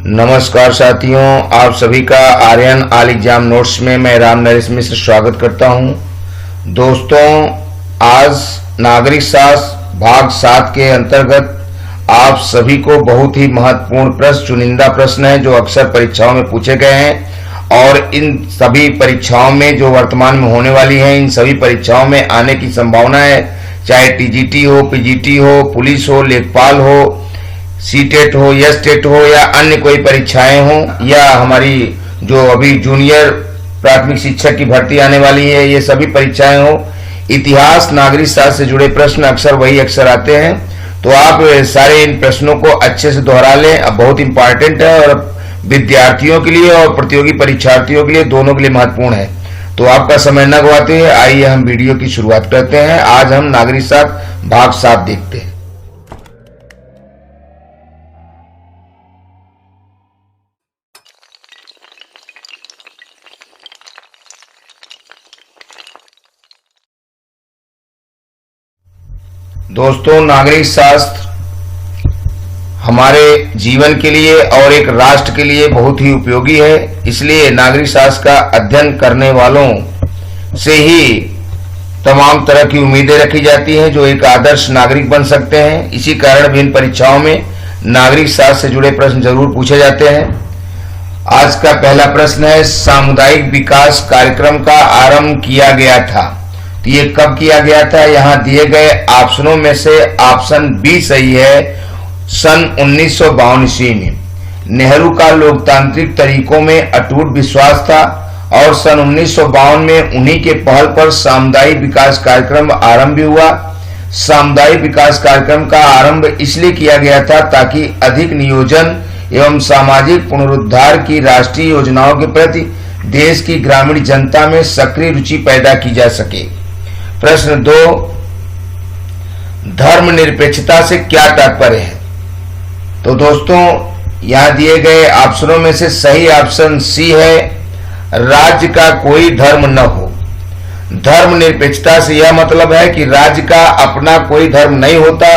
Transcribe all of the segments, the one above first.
नमस्कार साथियों, आप सभी का आर्यन ऑल एग्जाम नोट्स में मैं राम नरेश मिश्र स्वागत करता हूं। दोस्तों, आज नागरिक शास्त्र भाग 7 के अंतर्गत आप सभी को बहुत ही महत्वपूर्ण प्रश्न, चुनिंदा प्रश्न है जो अक्सर परीक्षाओं में पूछे गए हैं और इन सभी परीक्षाओं में जो वर्तमान में होने वाली हैं, इन सभी परीक्षाओं में आने की संभावना है। चाहे टीजीटी हो, पीजीटी हो, पुलिस हो, लेखपाल हो, सीटेट हो, एसटेट हो या अन्य कोई परीक्षाएं हो, या हमारी जो अभी जूनियर प्राथमिक शिक्षक की भर्ती आने वाली है, ये सभी परीक्षाएं हो, इतिहास, नागरिक शास्त्र से जुड़े प्रश्न अक्सर आते हैं। तो आप सारे इन प्रश्नों को अच्छे से दोहरा लें। अब बहुत इंपॉर्टेंट है और विद्यार्थियों के लिए और प्रतियोगी परीक्षार्थियों के लिए, दोनों के लिए महत्वपूर्ण है। तो आपका समय न गवाते हुए आइए हम वीडियो की शुरुआत करते हैं। आज हम नागरिक शास्त्र भाग 7 देखते हैं। दोस्तों, नागरिक शास्त्र हमारे जीवन के लिए और एक राष्ट्र के लिए बहुत ही उपयोगी है। इसलिए नागरिक शास्त्र का अध्ययन करने वालों से ही तमाम तरह की उम्मीदें रखी जाती हैं जो एक आदर्श नागरिक बन सकते हैं। इसी कारण भी इन परीक्षाओं में नागरिक शास्त्र से जुड़े प्रश्न जरूर पूछे जाते हैं। आज का पहला प्रश्न है, सामुदायिक विकास कार्यक्रम का आरंभ किया गया था। ये कब किया गया था? यहां दिए गए ऑप्शनों में से ऑप्शन बी सही है। सन 1952 ईस्वी में नेहरू का लोकतांत्रिक तरीकों में अटूट विश्वास था और सन 1952 में उन्हीं के पहल पर सामुदायिक विकास कार्यक्रम आरंभ हुआ। सामुदायिक विकास कार्यक्रम का आरंभ इसलिए किया गया था ताकि अधिक नियोजन एवं सामाजिक पुनरुद्धार की राष्ट्रीय योजनाओं के प्रति देश की ग्रामीण जनता में सक्रिय रुचि पैदा की जा सके। प्रश्न 2, धर्मनिरपेक्षता से क्या तात्पर्य है? तो दोस्तों, यहां दिए गए ऑप्शनों में से सही ऑप्शन सी है, राज्य का कोई धर्म न हो। धर्मनिरपेक्षता से यह मतलब है कि राज्य का अपना कोई धर्म नहीं होता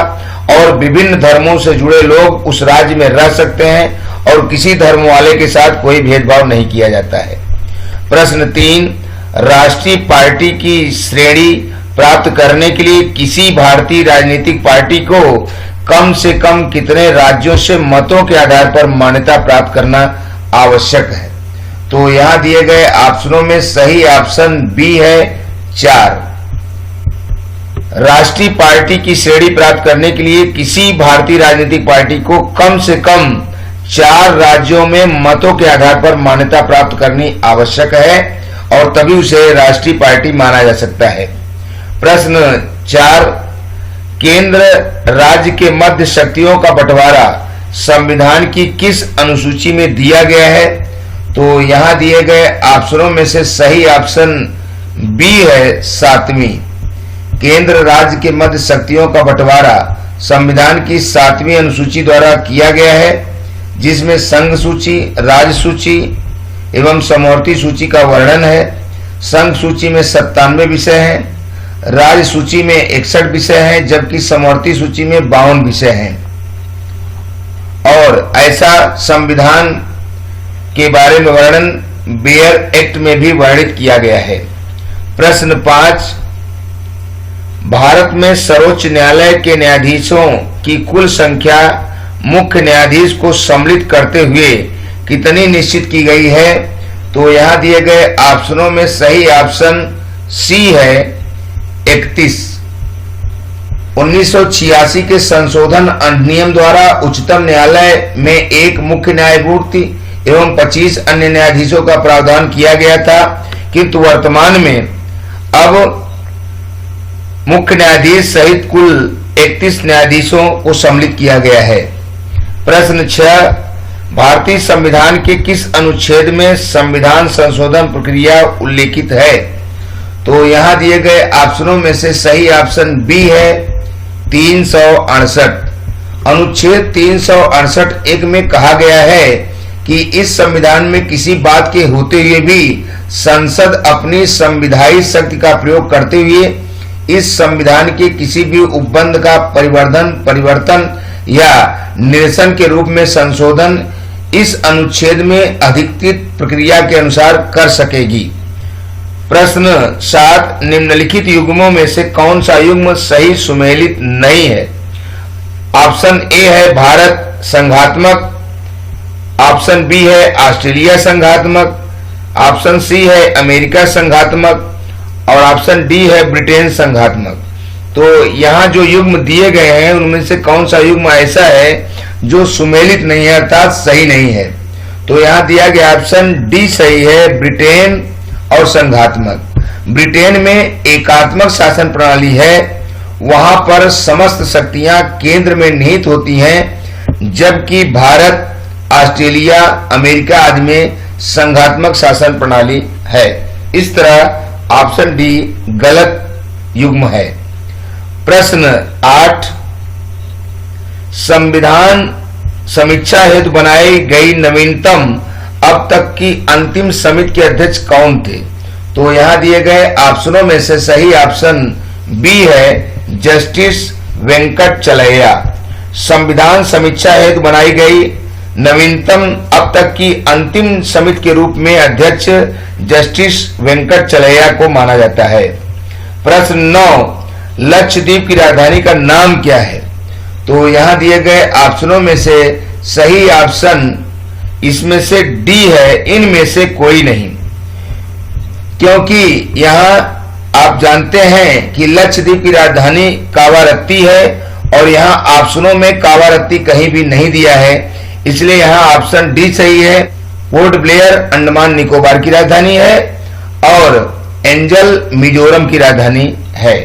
और विभिन्न धर्मों से जुड़े लोग उस राज्य में रह सकते हैं और किसी धर्म वाले के साथ कोई भेदभाव नहीं किया जाता है। प्रश्न 3, राष्ट्रीय पार्टी की श्रेणी प्राप्त करने के लिए किसी भारतीय राजनीतिक पार्टी को कम से कम कितने राज्यों से मतों के आधार पर मान्यता प्राप्त करना आवश्यक है? तो यहां दिए गए ऑप्शनों में सही ऑप्शन बी है 4। राष्ट्रीय पार्टी की श्रेणी प्राप्त करने के लिए किसी भारतीय राजनीतिक पार्टी को कम से कम 4 राज्यों में मतों के आधार पर मान्यता प्राप्त करनी आवश्यक है और तभी उसे राष्ट्रीय पार्टी माना जा सकता है। प्रश्न 4, केंद्र राज्य के मध्य शक्तियों का बंटवारा संविधान की किस अनुसूची में दिया गया है? तो यहां दिए गए ऑप्शनों में से सही ऑप्शन बी है 7वीं। केंद्र राज्य के मध्य शक्तियों का बंटवारा संविधान की 7वीं अनुसूची द्वारा किया गया है, जिसमें संघ सूची, राज्य सूची एवं समवर्ती सूची का वर्णन है। संघ सूची में 97 विषय हैं, राज्य सूची में 61 विषय हैं, जबकि समवर्ती सूची में 52 विषय हैं। और ऐसा संविधान के बारे में वर्णन बेयर एक्ट में भी वर्णित किया गया है। प्रश्न 5, भारत में सर्वोच्च न्यायालय के न्यायाधीशों की कुल संख्या मुख्य न्यायाधीश को सम्मिलित करते हुए कितनी निश्चित की गई है? तो यहां दिए गए ऑप्शनों में सही ऑप्शन सी है 31। 1986 के संशोधन अधिनियम द्वारा उच्चतम न्यायालय में एक मुख्य न्यायमूर्ति एवं 25 अन्य न्यायाधीशों का प्रावधान किया गया था, किंतु वर्तमान में अब मुख्य न्यायाधीश सहित कुल 31 न्यायाधीशों को सम्मिलित किया गया है। प्रश्न 6, भारतीय संविधान के किस अनुच्छेद में संविधान संशोधन प्रक्रिया उल्लेखित है? तो यहां दिए गए ऑप्शनों में से सही ऑप्शन बी है 368। अनुच्छेद 368 में कहा गया है कि इस संविधान में किसी बात के होते हुए भी संसद अपनी संविधायिक शक्ति का प्रयोग करते हुए इस संविधान के किसी भी उपबंध का परिवर्तन या निरसन के रूप में संशोधन इस अनुच्छेद में अधिकृत प्रक्रिया के अनुसार कर सकेगी। प्रश्न 7, निम्नलिखित युग्मों में से कौन सा युग्म सही सुमेलित नहीं है? ऑप्शन ए है भारत संघात्मक, ऑप्शन बी है ऑस्ट्रेलिया संघात्मक, ऑप्शन सी है अमेरिका संघात्मक और ऑप्शन डी है ब्रिटेन संघात्मक। तो यहाँ जो युग्म दिए गए हैं उनमें से कौन सा युग्म ऐसा है जो सुमेलित नहीं है अर्थात सही नहीं है? तो यहाँ दिया गया ऑप्शन डी सही है, ब्रिटेन और संघात्मक। ब्रिटेन में एकात्मक शासन प्रणाली है, वहां पर समस्त शक्तियां केंद्र में निहित होती हैं, जबकि भारत, ऑस्ट्रेलिया, अमेरिका आदि में संघात्मक शासन प्रणाली है। इस तरह ऑप्शन डी गलत युग्म है। प्रश्न 8, संविधान समीक्षा हेतु बनाई गई नवीनतम अब तक की अंतिम समिति के अध्यक्ष कौन थे? तो यहां दिए गए ऑप्शनों में से सही ऑप्शन बी है, जस्टिस वेंकट चलैया। संविधान समीक्षा हेतु बनाई गई नवीनतम अब तक की अंतिम समिति के रूप में अध्यक्ष जस्टिस वेंकट चलैया को माना जाता है। प्रश्न 9, लक्षद्वीप की राजधानी का नाम क्या है? तो यहां दिए गए ऑप्शनों में से सही ऑप्शन इसमें से डी है, इनमें से कोई नहीं, क्योंकि यहां आप जानते हैं कि लक्षद्वीप की राजधानी कावारत्ती है और यहां ऑप्शनों में कावारत्ती कहीं भी नहीं दिया है, इसलिए यहां ऑप्शन डी सही है। पोर्ट ब्लेयर अंडमान निकोबार की राजधानी है और एंजल मिजोरम की राजधानी है।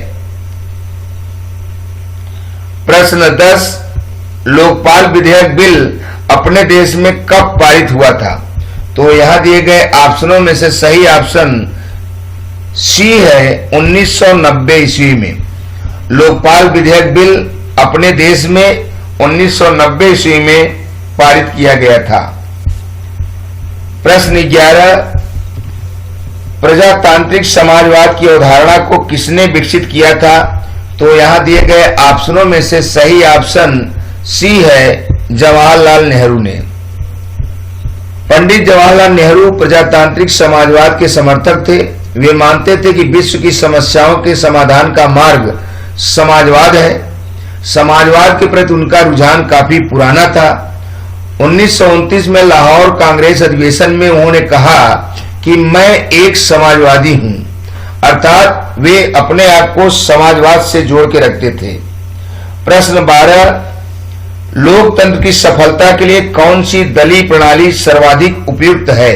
प्रश्न 10, लोकपाल विधेयक बिल अपने देश में कब पारित हुआ था? तो यहां दिए गए ऑप्शनों में से सही ऑप्शन सी है, 1990 ईस्वी में। लोकपाल विधेयक बिल अपने देश में 1990 ईस्वी में पारित किया गया था। प्रश्न 11, प्रजातांत्रिक समाजवाद की अवधारणा को किसने विकसित किया था? तो यहां दिए गए ऑप्शनों में से सही ऑप्शन सी है, जवाहरलाल नेहरू ने। पंडित जवाहरलाल नेहरू प्रजातांत्रिक समाजवाद के समर्थक थे। वे मानते थे कि विश्व की समस्याओं के समाधान का मार्ग समाजवाद है। समाजवाद के प्रति उनका रुझान काफी पुराना था। 1929 में लाहौर कांग्रेस अधिवेशन में उन्होंने कहा कि मैं एक समाजवादी हूं, अर्थात वे अपने आप को समाजवाद से जोड़ के रखते थे। प्रश्न 12, लोकतंत्र की सफलता के लिए कौन सी दलीय प्रणाली सर्वाधिक उपयुक्त है?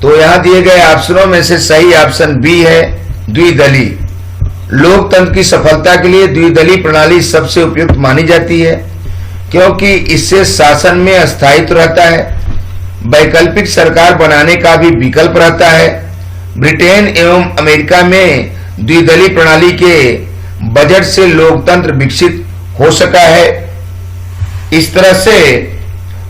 तो यहां दिए गए ऑप्शनों में से सही ऑप्शन बी है, द्विदलीय। लोकतंत्र की सफलता के लिए द्विदलीय प्रणाली सबसे उपयुक्त मानी जाती है, क्योंकि इससे शासन में स्थायित्व रहता है, वैकल्पिक सरकार बनाने का भी विकल्प रहता है। ब्रिटेन एवं अमेरिका में द्विदलीय प्रणाली के बजट से लोकतंत्र विकसित हो सका है। इस तरह से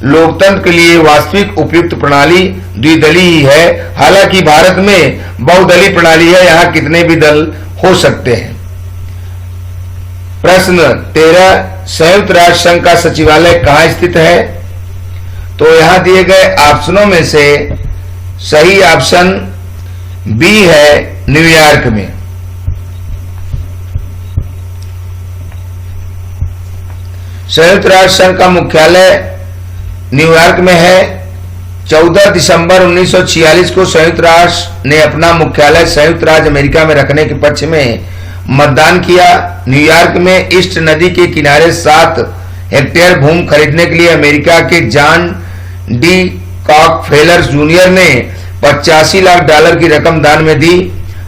लोकतंत्र के लिए वास्तविक उपयुक्त प्रणाली द्विदलीय ही है। हालांकि भारत में बहुदलीय प्रणाली है, यहां कितने भी दल हो सकते हैं। प्रश्न 13, संयुक्त राष्ट्र संघ का सचिवालय कहां स्थित है? तो यहां दिए गए ऑप्शनों में से सही ऑप्शन बी है, न्यूयॉर्क में। संयुक्त राष्ट्र संघ का मुख्यालय न्यूयॉर्क में है। 14 दिसंबर 1946 को संयुक्त राष्ट्र ने अपना मुख्यालय संयुक्त राज्य अमेरिका में रखने के पक्ष में मतदान किया। न्यूयॉर्क में ईस्ट नदी के किनारे 7 हेक्टेयर भूमि खरीदने के लिए अमेरिका के जॉन डी रॉकफेलर जूनियर ने $85 लाख की रकम दान में दी।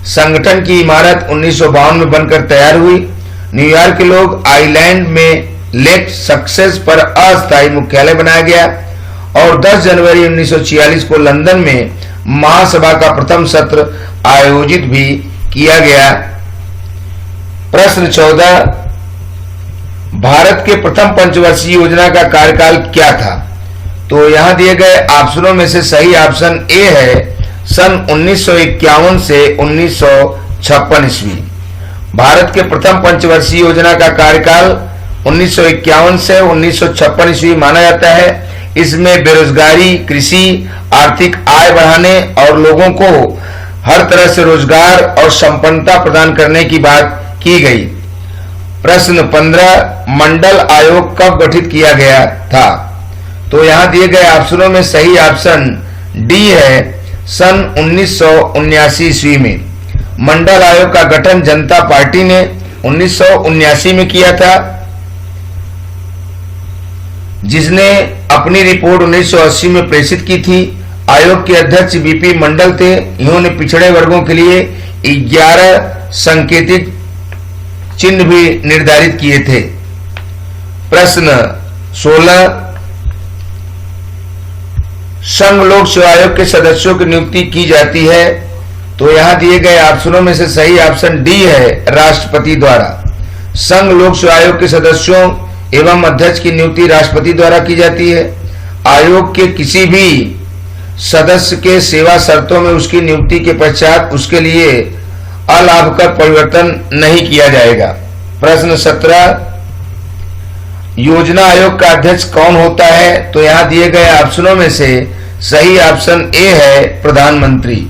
संगठन की इमारत 1952 में बनकर तैयार हुई। न्यूयॉर्क के लोग आइलैंड में लेक सक्सेस पर अस्थायी मुख्यालय बनाया गया और 10 जनवरी 1946 को लंदन में महासभा का प्रथम सत्र आयोजित भी किया गया। प्रश्न 14, भारत के प्रथम पंचवर्षीय योजना का कार्यकाल क्या था? तो यहां दिए गए ऑप्शनों में से सही ऑप्शन ए है, सन 1951 से 1956 ईस्वी। भारत के प्रथम पंचवर्षीय योजना का कार्यकाल 1951 से 1956 ईस्वी माना जाता है। इसमें बेरोजगारी, कृषि, आर्थिक आय बढ़ाने और लोगों को हर तरह से रोजगार और संपन्नता प्रदान करने की बात की गई। प्रश्न 15, मंडल आयोग कब गठित किया गया था? तो यहां दिए गए ऑप्शनों में सही ऑप्शन डी है, सन 1979 ईस्वी में। मंडल आयोग का गठन जनता पार्टी ने 1979 में किया था, जिसने अपनी रिपोर्ट 1980 में प्रेषित की थी। आयोग के अध्यक्ष बीपी मंडल थे। इन्होंने पिछड़े वर्गों के लिए 11 सांकेतिक चिन्ह भी निर्धारित किए थे। प्रश्न 16, संघ लोक सेवा आयोग के सदस्यों की नियुक्ति की जाती है। तो यहां दिए गए ऑप्शनों में से सही ऑप्शन डी है, राष्ट्रपति द्वारा। संघ लोक सेवा आयोग के सदस्यों एवं अध्यक्ष की नियुक्ति राष्ट्रपति द्वारा की जाती है। आयोग के किसी भी सदस्य के सेवा शर्तों में उसकी नियुक्ति के पश्चात उसके लिए अलाभकर परिवर्तन नहीं किया जाएगा। प्रश्न 17, योजना आयोग का अध्यक्ष कौन होता है? तो यहां दिए गए ऑप्शनों में से सही ऑप्शन ए है, प्रधानमंत्री।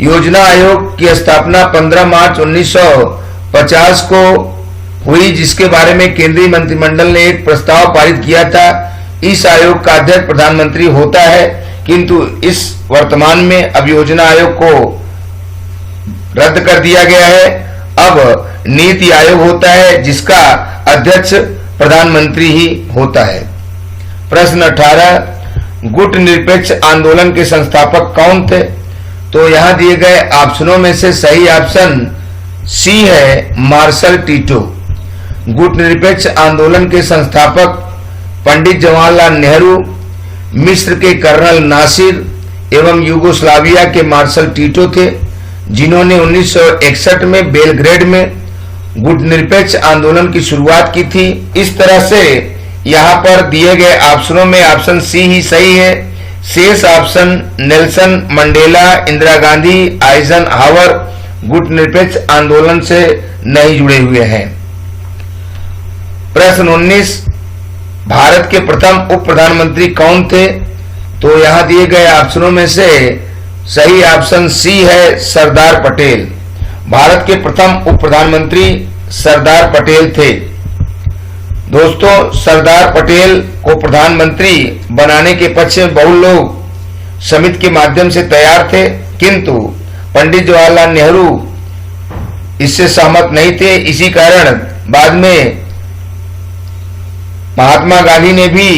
योजना आयोग की स्थापना 15 मार्च 1950 को हुई, जिसके बारे में केंद्रीय मंत्रिमंडल ने एक प्रस्ताव पारित किया था। इस आयोग का अध्यक्ष प्रधानमंत्री होता है, किंतु इस वर्तमान में अब योजना आयोग को रद्द कर दिया गया है। अब नीति आयोग होता है, जिसका अध्यक्ष प्रधानमंत्री ही होता है। प्रश्न 18, गुट निरपेक्ष आंदोलन के संस्थापक कौन थे? तो यहां दिए गए ऑप्शनों में से सही ऑप्शन सी है, मार्शल टीटो। गुट निरपेक्ष आंदोलन के संस्थापक पंडित जवाहरलाल नेहरू, मिस्र के कर्नल नासिर एवं यूगोस्लाविया के मार्शल टीटो थे, जिन्होंने 1961 में बेलग्रेड में गुट निरपेक्ष आंदोलन की शुरुआत की थी। इस तरह से यहाँ पर दिए गए ऑप्शनों में ऑप्शन सी ही सही है। शेष option Nelson Mandela, Indira Gandhi, Eisenhower गुट निरपेक्ष आंदोलन से नहीं जुड़े हुए हैं। प्रश्न 19, भारत के प्रथम उप प्रधानमंत्री कौन थे? तो यहां दिए गए ऑप्शनों में से सही ऑप्शन सी है, सरदार पटेल। भारत के प्रथम उप प्रधानमंत्री सरदार पटेल थे। दोस्तों, सरदार पटेल को प्रधानमंत्री बनाने के पक्ष में बहु लोग समिति के माध्यम से तैयार थे, किंतु पंडित जवाहरलाल नेहरू इससे सहमत नहीं थे। इसी कारण बाद में महात्मा गांधी ने भी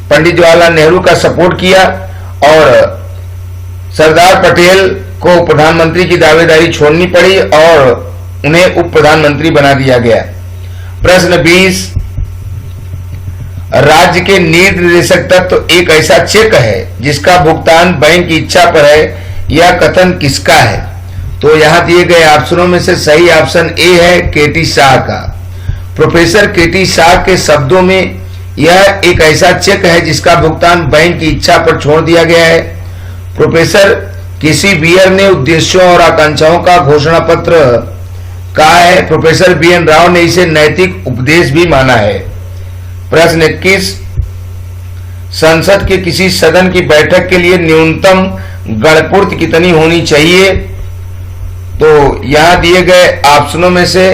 पंडित जवाहरलाल नेहरू का सपोर्ट किया और सरदार पटेल को प्रधानमंत्री की दावेदारी छोड़नी पड़ी और उन्हें उप प्रधानमंत्री बना दिया गया। प्रश्न 20, राज्य के नीति निर्देशक तत्व एक ऐसा चेक है जिसका भुगतान बैंक की इच्छा पर है, यह कथन किसका है? तो यहां दिए गए ऑप्शनों में से सही ऑप्शन ए है, केटी शाह का। प्रोफेसर केटी शाह के शब्दों में यह एक ऐसा चेक है जिसका भुगतान बैंक की इच्छा पर छोड़ दिया गया है। प्रोफेसर केसी बियर ने उद्देश्यों और आकांक्षाओं का घोषणा पत्र कहा है। प्रोफेसर बीएन राव ने इसे नैतिक उपदेश भी माना है। प्रश्न 21, संसद के किसी सदन की बैठक के लिए न्यूनतम गणपूर्ति कितनी होनी चाहिए? तो यहां दिए गए ऑप्शनों में से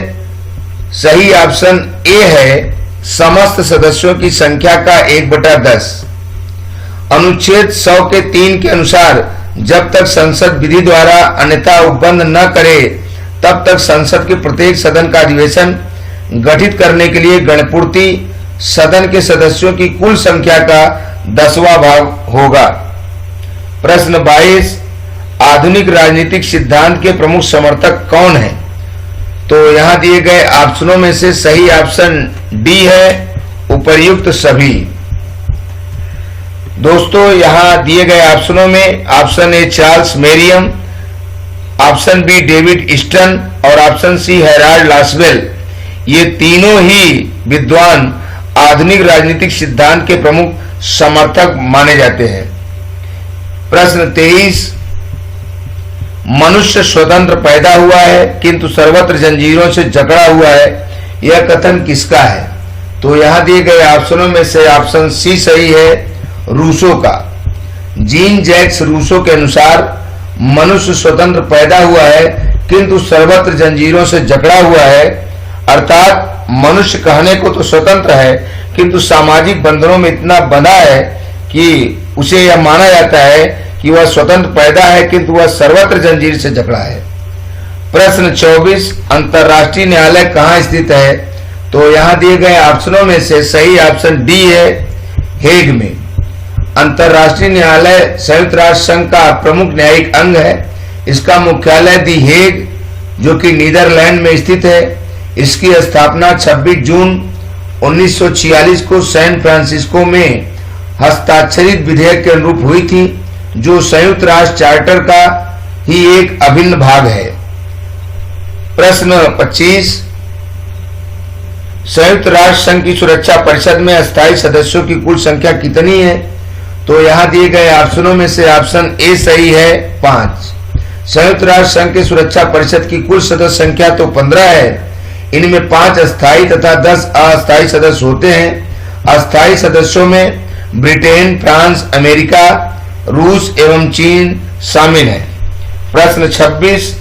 सही ऑप्शन ए है, समस्त सदस्यों की संख्या का 1/10। अनुच्छेद 100 के 3 के अनुसार जब तक संसद विधि द्वारा अन्यथा उपबंध न करे तब तक संसद के प्रत्येक सदन का अधिवेशन गठित करने के लिए गणपूर्ति सदन के सदस्यों की कुल संख्या का 10वां भाग होगा। प्रश्न 22, आधुनिक राजनीतिक सिद्धांत के प्रमुख समर्थक कौन हैं? तो यहां दिए गए ऑप्शनों में से सही ऑप्शन डी है, उपर्युक्त सभी। दोस्तों, यहां दिए गए ऑप्शनों में option A Charles Merriam, option B David Easton और ऑप्शन सी हेराल्ड लासवेल, ये तीनों ही विद्वान आधुनिक राजनीतिक सिद्धांत के प्रमुख समर्थक माने जाते हैं। प्रश्न 23, मनुष्य स्वतंत्र पैदा हुआ है किंतु सर्वत्र जंजीरों से जकड़ा हुआ है, यह कथन किसका है? तो यहां दिए गए ऑप्शनों में से ऑप्शन सी सही है, रूसो का। जीन जैक्स रूसो के अनुसार मनुष्य स्वतंत्र पैदा हुआ है किंतु सर्वत्र जंजीरों से जकड़ा हुआ है, अर्थात मनुष्य कहने को तो स्वतंत्र है किंतु सामाजिक बंधनों में इतना बंधा है कि उसे यह माना जाता है कि वह स्वतंत्र पैदा है किंतु वह सर्वत्र जंजीर से जकड़ा है। प्रश्न 24, अंतर्राष्ट्रीय न्यायालय कहाँ स्थित है? तो यहाँ दिए गए ऑप्शनों में से सही ऑप्शन डी है, हेग में। अंतर्राष्ट्रीय न्यायालय संयुक्त राष्ट्र संघ का प्रमुख न्यायिक अंग है। इसका मुख्यालय दी हेग जो कि नीदरलैंड में स्थित है। इसकी स्थापना 26 जून 1946 को सैन फ्रांसिस्को में हस्ताक्षरित विधेयक के अनुरूप हुई थी, जो संयुक्त राष्ट्र चार्टर का ही एक अभिन्न भाग है। प्रश्न 25, संयुक्त राष्ट्र संघ की सुरक्षा परिषद में अस्थायी सदस्यों की कुल संख्या कितनी है? तो यहाँ दिए गए ऑप्शनों में से ऑप्शन ए सही है, 5। संयुक्त राष्ट्र संघ के सुरक्षा परिषद की कुल सदस्य संख्या तो 15 है। इनमें 5 अस्थायी तथा 10 अस्थायी सदस्य होते हैं। अस्थायी सदस्यों में ब्रिटेन, फ्रांस, अमेरिका, रूस एवं चीन शामिल हैं। प्रश्न 26,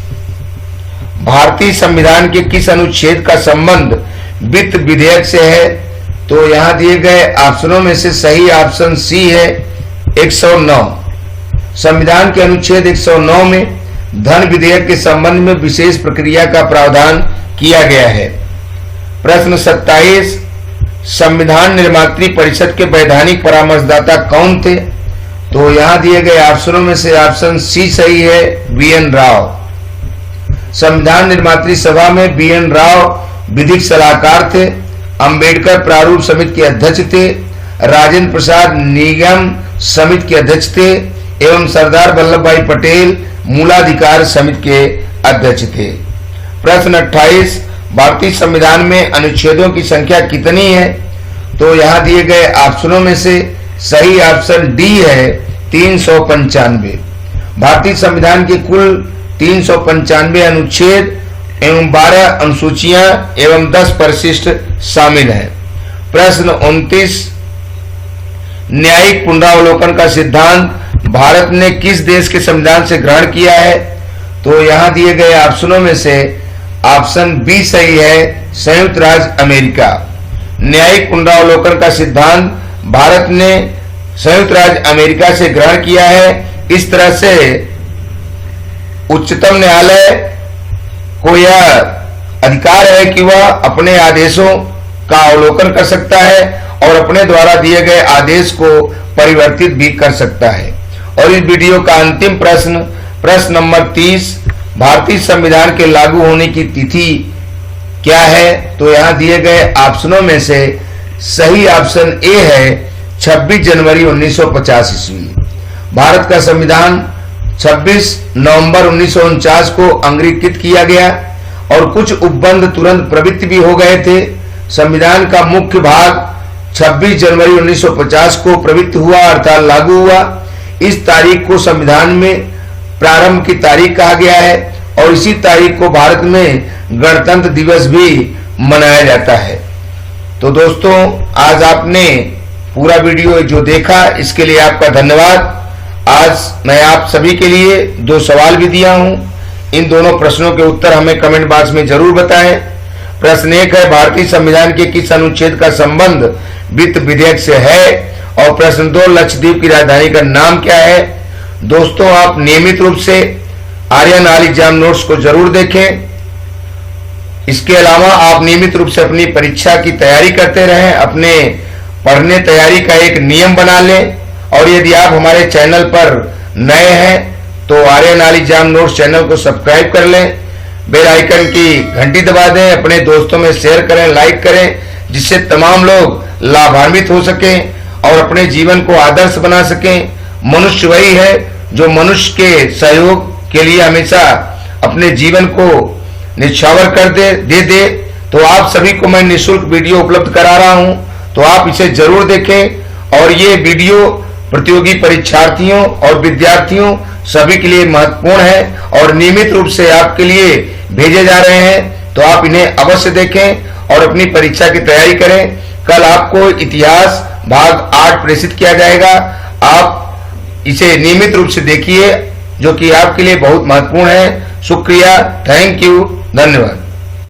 भारतीय संविधान के किस अनुच्छेद का संबंध वित्त विधेयक से है? तो यहाँ दिए गए ऑप्शनों में से सही ऑप्शन सी है, 109। संविधान के अनुच्छेद 109 में धन विधेयक के संबंध में विशेष प्रक्रिया का प्रावधान किया गया है। प्रश्न 27, संविधान निर्मात्री परिषद के वैधानिक परामर्शदाता कौन थे? तो यहाँ दिए गए ऑप्शनों में से ऑप्शन सी सही है, बीएन राव। संविधान निर्मात्री सभा में बीएन राव विधिक सलाहकार थे। अंबेडकर प्रारूप समिति के अध्यक्ष थे। राजेंद्र प्रसाद निगम समिति के अध्यक्ष थे एवं सरदार वल्लभ भाई पटेल मूलाधिकार समिति के अध्यक्ष थे। प्रश्न 28, भारतीय संविधान में अनुच्छेदों की संख्या कितनी है? तो यहाँ दिए गए ऑप्शनों में से सही ऑप्शन डी है, 395। भारतीय संविधान के कुल 395 अनुच्छेद एवं 12 अनुसूचियां एवं 10 परिशिष्ट शामिल हैं। प्रश्न 29, न्यायिक पुनरावलोकन का सिद्धांत भारत ने किस देश के संविधान से ग्रहण किया है? तो यहाँ दिए गए ऑप्शनों में से ऑप्शन बी सही है, संयुक्त राज्य अमेरिका। न्यायिक पुनरावलोकन का सिद्धांत भारत ने संयुक्त राज्य अमेरिका से ग्रहण किया है। इस तरह से उच्चतम न्यायालय को यह अधिकार है कि वह अपने आदेशों का अवलोकन कर सकता है और अपने द्वारा दिए गए आदेश को परिवर्तित भी कर सकता है। और इस वीडियो का अंतिम प्रश्न नंबर 30, भारतीय संविधान के लागू होने की तिथि क्या है? तो यहाँ दिए गए ऑप्शनों में से सही ऑप्शन ए है, 26 जनवरी 1950 ईस्वी। भारत का संविधान 26 नवंबर 1949 को अंगीकृत किया गया और कुछ उपबंध तुरंत प्रवृत्त भी हो गए थे। संविधान का मुख्य भाग 26 जनवरी 1950 को प्रवृत्त हुआ अर्थात लागू हुआ। इस तारीख को संविधान में प्रारंभ की तारीख कहा गया है और इसी तारीख को भारत में गणतंत्र दिवस भी मनाया जाता है। तो दोस्तों, आज आपने पूरा वीडियो जो देखा इसके लिए आपका धन्यवाद। आज मैं आप सभी के लिए 2 सवाल भी दिया हूं। इन दोनों प्रश्नों के उत्तर हमें कमेंट बॉक्स में जरूर बताएं। प्रश्न 1 है, भारतीय संविधान के किस अनुच्छेद का संबंध वित्त विधेयक से है? और प्रश्न 2, लक्षद्वीप की राजधानी का नाम क्या है? दोस्तों, आप नियमित रूप से आर्यन ऑल एग्जाम नोट्स को जरूर देखें। इसके अलावा आप नियमित रूप से अपनी परीक्षा की तैयारी करते रहें। अपने पढ़ने तैयारी का एक नियम बना लें। और यदि आप हमारे चैनल पर नए हैं तो Aryan all exam notes channel को सब्सक्राइब कर लें, बेल आइकन की घंटी दबा दें, अपने दोस्तों में शेयर करें, लाइक करें, जिससे तमाम लोग लाभान्वित हो सकें और अपने जीवन को आदर्श बना सकें। मनुष्य वही है जो मनुष्य के सहयोग के लिए हमेशा अपने जीवन को निछावर कर दे। तो आप सभी को मैं निःशुल्क वीडियो उपलब्ध करा रहा हूं, तो आप इसे जरूर देखें। और ये वीडियो प्रतियोगी परीक्षार्थियों और विद्यार्थियों सभी के लिए महत्वपूर्ण है और नियमित रूप से आपके लिए भेजे जा रहे हैं। तो आप इन्हें अवश्य देखें और अपनी परीक्षा की तैयारी करें। कल आपको इतिहास, भाग 8 प्रेषित किया जाएगा। आप इसे नियमित रूप से देखिए, जो कि आपके लिए बहुत महत्वपूर्ण है। शुक्रिया, थैंक यू, धन्यवाद।